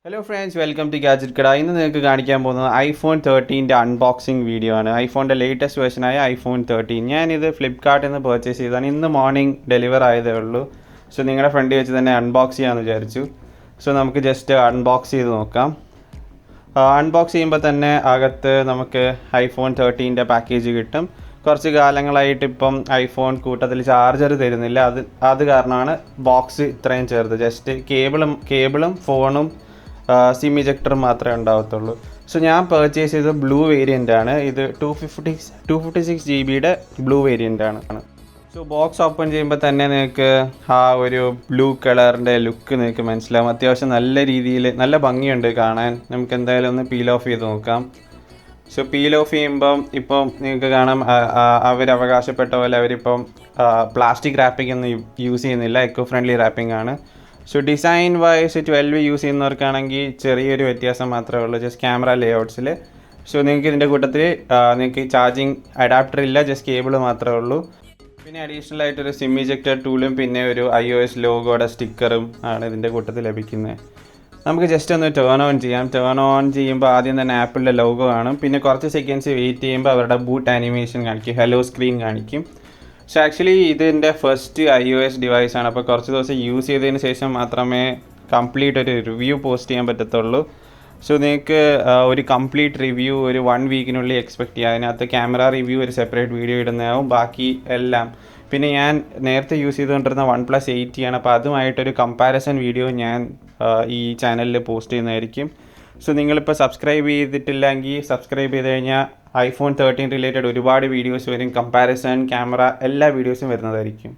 Hello friends, welcome to Gadget Kada. ഇന്ന് നിങ്ങൾക്ക് കാണിക്കാൻ പോകുന്നത് ഐഫോൺ 13ൻ്റെ അൺബോക്സിങ് വീഡിയോ ആണ്. ഐഫോണിൻ്റെ ലേറ്റസ്റ്റ് വേർഷനായ ഐഫോൺ 13. ഞാനിത് ഫ്ലിപ്കാർട്ടിൽ നിന്ന് പർച്ചേസ് ചെയ്തതാണ്. ഇന്ന് മോർണിംഗ് ഡെലിവർ ആയതേ ഉള്ളൂ. സോ നിങ്ങളുടെ ഫ്രണ്ടിൽ വെച്ച് തന്നെ അൺബോക്സ് ചെയ്യാമെന്ന് വിചാരിച്ചു. സോ നമുക്ക് ജസ്റ്റ് അൺബോക്സ് ചെയ്ത് നോക്കാം. അൺബോക്സ് ചെയ്യുമ്പോൾ തന്നെ അകത്ത് നമുക്ക് ഐഫോൺ 13ൻ്റെ പാക്കേജ് കിട്ടും. കുറച്ച് കാലങ്ങളായിട്ട് ഇപ്പം ഐഫോൺ കൂട്ടത്തിൽ ചാർജർ തരുന്നില്ല. അത് കാരണമാണ് ബോക്സ് ഇത്രയും ചെറുത്. ജസ്റ്റ് കേബിളും ഫോണും സിം ഇജക്ടർ മാത്രമേ ഉണ്ടാകത്തുള്ളൂ. സോ ഞാൻ പർച്ചേസ് ചെയ്തത് ബ്ലൂ വേരിയൻ്റ് ആണ്. ഇത് 256 GB ബ്ലൂ വേരിയൻ്റ് ആണ്. സോ ബോക്സ് ഓപ്പൺ ചെയ്യുമ്പോൾ തന്നെ നിങ്ങൾക്ക് ആ ഒരു ബ്ലൂ കളറിൻ്റെ ലുക്ക് നിങ്ങൾക്ക് മനസ്സിലാവും. അത്യാവശ്യം നല്ല രീതിയിൽ നല്ല ഭംഗിയുണ്ട് കാണാൻ. നമുക്ക് എന്തായാലും ഒന്ന് പീൽ ഓഫ് ചെയ്ത് നോക്കാം. സോ പീൽ ഓഫ് ചെയ്യുമ്പം ഇപ്പം നിങ്ങൾക്ക് കാണാം അവർ അവകാശപ്പെട്ട പോലെ അവരിപ്പം പ്ലാസ്റ്റിക് റാപ്പിംഗ് ഒന്നും യൂസ് ചെയ്യുന്നില്ല. എക്കോ ഫ്രണ്ട്ലി റാപ്പിംഗ് ആണ്. സോ ഡിസൈൻ വൈസ് 12 യൂസ് ചെയ്യുന്നവർക്കാണെങ്കിൽ ചെറിയൊരു വ്യത്യാസം മാത്രമേ ഉള്ളൂ, ജസ്റ്റ് ക്യാമറ ലേഔട്ട്സിൽ. സോ നിങ്ങൾക്ക് ഇതിൻ്റെ കൂട്ടത്തിൽ നിങ്ങൾക്ക് ചാർജിങ് അഡാപ്റ്റർ ഇല്ല, ജസ്റ്റ് കേബിൾ മാത്രമേ ഉള്ളൂ. പിന്നെ അഡീഷണൽ ആയിട്ടൊരു സിം ഇജക്ടർ ടൂളും പിന്നെ ഒരു iOS ലോഗോയുടെ സ്റ്റിക്കറും ആണ് ഇതിൻ്റെ കൂട്ടത്തിൽ ലഭിക്കുന്നത്. നമുക്ക് ജസ്റ്റ് ഒന്ന് ടേൺ ഓൺ ചെയ്യാം. ടേൺ ഓൺ ചെയ്യുമ്പോൾ ആദ്യം തന്നെ ആപ്പിളിൻ്റെ ലോഗോ കാണും. പിന്നെ കുറച്ച് സെക്കൻഡ്സ് വെയിറ്റ് ചെയ്യുമ്പോൾ അവരുടെ ബൂട്ട് ആനിമേഷൻ കാണിക്കും, ഹലോ സ്ക്രീൻ കാണിക്കും. സോ ആക്ച്വലി ഇതിൻ്റെ ഫസ്റ്റ് iOS ഡിവൈസാണ്. അപ്പോൾ കുറച്ച് ദിവസം യൂസ് ചെയ്തതിന് ശേഷം മാത്രമേ കംപ്ലീറ്റ് ഒരു റിവ്യൂ പോസ്റ്റ് ചെയ്യാൻ പറ്റത്തുള്ളൂ. സോ നിങ്ങൾക്ക് ഒരു കംപ്ലീറ്റ് റിവ്യൂ ഒരു 1 വീക്കിനുള്ളിൽ എക്സ്പെക്ട് ചെയ്യാം. അതിനകത്ത് ക്യാമറ റിവ്യൂ ഒരു സെപ്പറേറ്റ് വീഡിയോ ഇടുന്നതാവും, ബാക്കി എല്ലാം. പിന്നെ ഞാൻ നേരത്തെ യൂസ് ചെയ്തുകൊണ്ടിരുന്ന OnePlus 80 ആണ്. അപ്പോൾ അതുമായിട്ടൊരു കമ്പാരിസൺ വീഡിയോ ഞാൻ ഈ ചാനലിൽ പോസ്റ്റ് ചെയ്യുന്നതായിരിക്കും. സോ നിങ്ങളിപ്പോൾ സബ്സ്ക്രൈബ് ചെയ്തിട്ടില്ലെങ്കിൽ സബ്സ്ക്രൈബ് ചെയ്ത് കഴിഞ്ഞാൽ ഐഫോൺ 13 റിലേറ്റഡ് ഒരുപാട് വീഡിയോസ് വരും. കമ്പാരിസൺ, ക്യാമറ എല്ലാ വീഡിയോസും വരുന്നതായിരിക്കും.